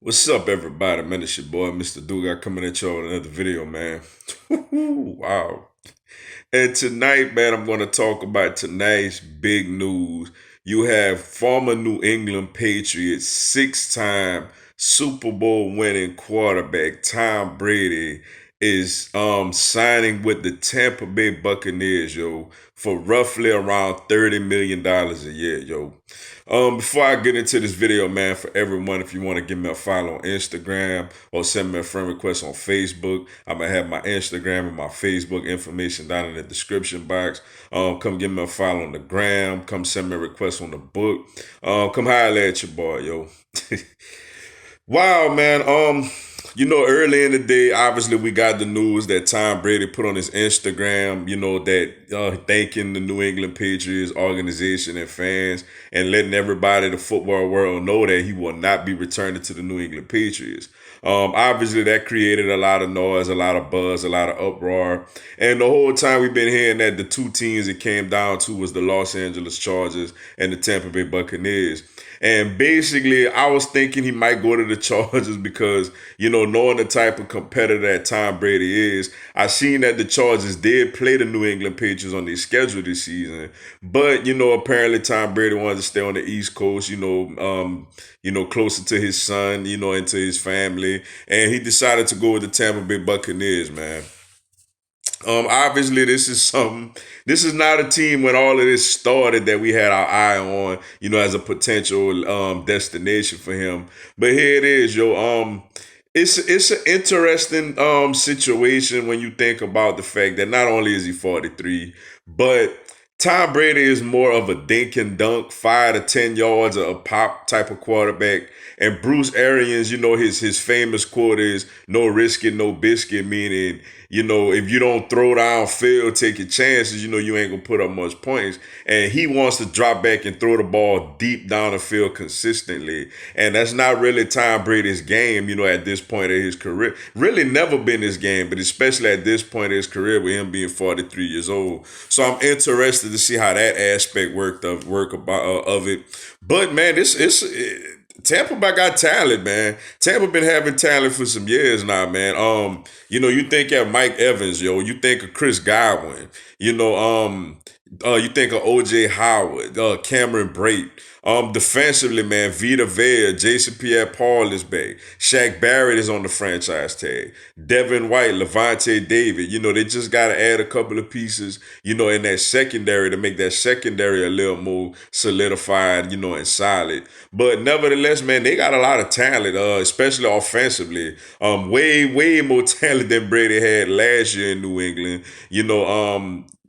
What's up, everybody? Man, it's your boy, Mr. Duga, coming at y'all with another video, man. Wow. And tonight, man, I'm going to talk about tonight's big news. You have former New England Patriots, six-time Super Bowl winning quarterback Tom Brady is signing with the Tampa Bay Buccaneers, yo, for roughly around $30 million a year, yo. Before I get into this video, man, for everyone, if you want to give me a follow on Instagram or send me a friend request on Facebook, I'm gonna have my Instagram and my Facebook information down in the description box. Come give me a follow on the gram. Come send me a request on the book. Come holler at your boy, yo. Wow, man. Early in the day, obviously we got the news that Tom Brady put on his Instagram, that thanking the New England Patriots organization and fans and letting everybody, the football world, know that he will not be returning to the New England Patriots. Obviously that created a lot of noise, a lot of buzz, a lot of uproar. And the whole time we've been hearing that the two teams it came down to was the Los Angeles Chargers and the Tampa Bay Buccaneers. And basically, I was thinking he might go to the Chargers because, knowing the type of competitor that Tom Brady is, I seen that the Chargers did play the New England Patriots on their schedule this season. But, apparently Tom Brady wanted to stay on the East Coast, closer to his son, and to his family. And he decided to go with the Tampa Bay Buccaneers, man. Obviously, this is something. This is not a team when all of this started that we had our eye on, as a potential destination for him. But here it is, yo. It's an interesting situation when you think about the fact that not only is he 43, but Tom Brady is more of a dink and dunk, 5 to 10 yards a pop type of quarterback. And Bruce Arians, his famous quote is "No risk it, no biscuit," meaning, if you don't throw downfield, take your chances, you ain't gonna put up much points. And he wants to drop back and throw the ball deep down the field consistently. And that's not really Tom Brady's game, at this point of his career. Really never been his game, but especially at this point of his career with him being 43 years old. So I'm interested to see how that aspect of it. But man, Tampa Bay got talent, man. Tampa been having talent for some years now, man. You think of Mike Evans, yo. You think of Chris Godwin. You think of OJ Howard, Cameron Brate. Defensively, man, Vita Vea, Jason Pierre-Paul is back. Shaq Barrett is on the franchise tag. Devin White, Levante David. They just got to add a couple of pieces, in that secondary to make that secondary a little more solidified, and solid. But nevertheless, man, they got a lot of talent, especially offensively. Way more talent than Brady had last year in New England.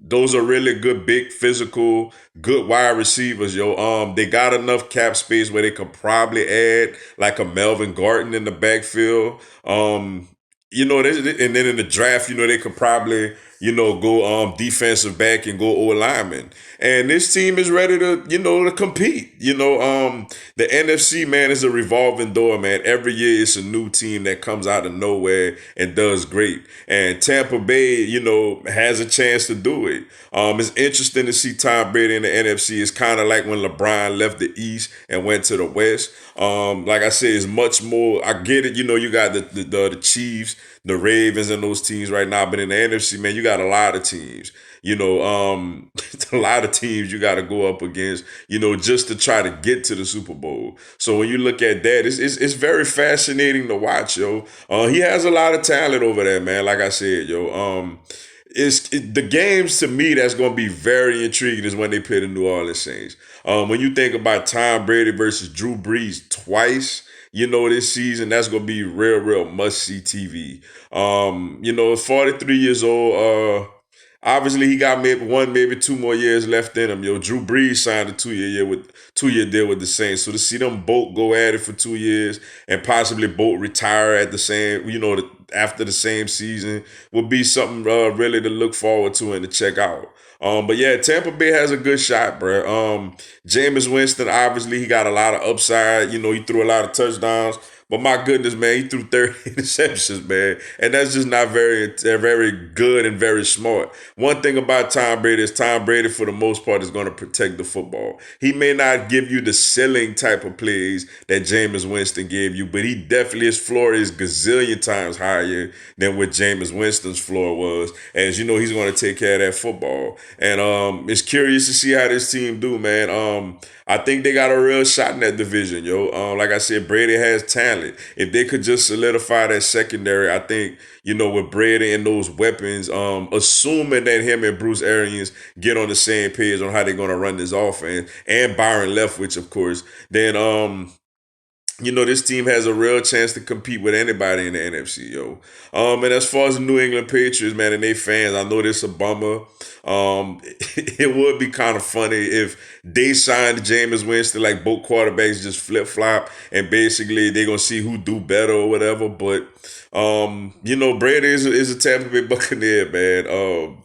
Those are really good, big, physical, good wide receivers, yo. They got enough cap space where they could probably add like a Melvin Gordon in the backfield. And then in the draft, they could probably, go defensive back and go O lineman. And this team is ready to, to compete. The NFC, man, is a revolving door, man. Every year it's a new team that comes out of nowhere and does great. And Tampa Bay, has a chance to do it. It's interesting to see Tom Brady in the NFC. It's kind of like when LeBron left the East and went to the West. Like I said, it's much more. I get it. You got the Chiefs, the Ravens, and those teams right now. But in the NFC, man, you got a lot of teams. A lot of teams you got to go up against, just to try to get to the Super Bowl. So when you look at that, it's very fascinating to watch, yo. He has a lot of talent over there, man. Like I said, yo. The games to me that's going to be very intriguing is when they play the New Orleans Saints. When you think about Tom Brady versus Drew Brees twice, this season, that's going to be real must-see TV. 43 years old, obviously he got maybe 2 more years left in him. Drew Brees signed a 2-year deal with the Saints. So to see them both go at it for 2 years and possibly both retire at the same, after the same season would be something really to look forward to and to check out. But yeah, Tampa Bay has a good shot, bro. Jameis Winston, obviously, he got a lot of upside. He threw a lot of touchdowns. But my goodness, man, he threw 30 interceptions, man. And that's just not very good and very smart. One thing about Tom Brady is Tom Brady, for the most part, is going to protect the football. He may not give you the ceiling type of plays that Jameis Winston gave you, but he definitely, his floor is gazillion times higher than what Jameis Winston's floor was. As you know, he's going to take care of that football. And it's curious to see how this team do, man. I think they got a real shot in that division, yo. Like I said, Brady has talent. If they could just solidify that secondary, I think, with Brady and those weapons, assuming that him and Bruce Arians get on the same page on how they're going to run this offense, and Byron Leftwich, of course, then this team has a real chance to compete with anybody in the NFC, yo. And as far as the New England Patriots, man, and they fans, I know this a bummer. It would be kind of funny if they signed Jameis Winston, like both quarterbacks just flip flop, and basically they're gonna see who do better or whatever. But Brady is a Tampa Bay Buccaneer, man.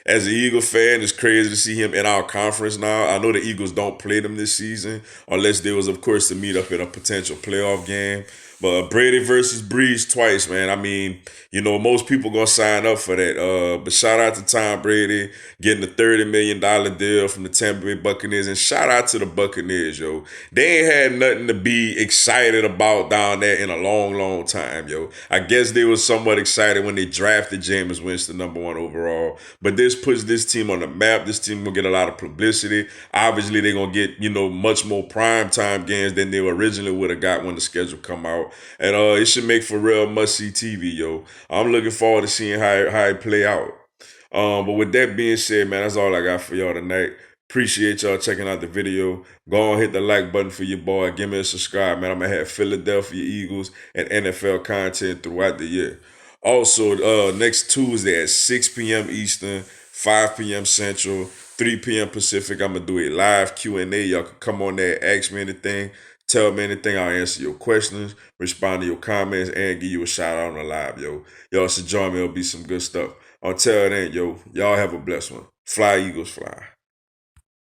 As an Eagle fan, it's crazy to see him in our conference now. I know the Eagles don't play them this season, unless there was, of course, to meet up in a potential playoff game. But Brady versus Breeze twice, man. I mean, most people gonna sign up for that. But shout out to Tom Brady getting a $30 million deal from the Tampa Bay Buccaneers, and shout out to the Buccaneers, yo. They ain't had nothing to be excited about down there in a long, long time, yo. I guess they was somewhat excited when they drafted Jameis Winston #1 overall. But this puts this team on the map. This team gonna get a lot of publicity. Obviously, they're gonna get much more prime time games than they originally would have got when the schedule come out. And it should make for real must-see TV, yo. I'm looking forward to seeing how it play out. But with that being said, man, that's all I got for y'all tonight. Appreciate y'all checking out the video. Go on, hit the like button for your boy. Give me a subscribe, man. I'm going to have Philadelphia Eagles and NFL content throughout the year. Also, next Tuesday at 6 p.m. Eastern, 5 p.m. Central, 3 p.m. Pacific, I'm going to do a live Q&A. Y'all can come on there, ask me anything. Tell me anything, I'll answer your questions, respond to your comments, and give you a shout out on the live, yo. Y'all should join me, it'll be some good stuff. Until then, yo, y'all have a blessed one. Fly, Eagles, fly.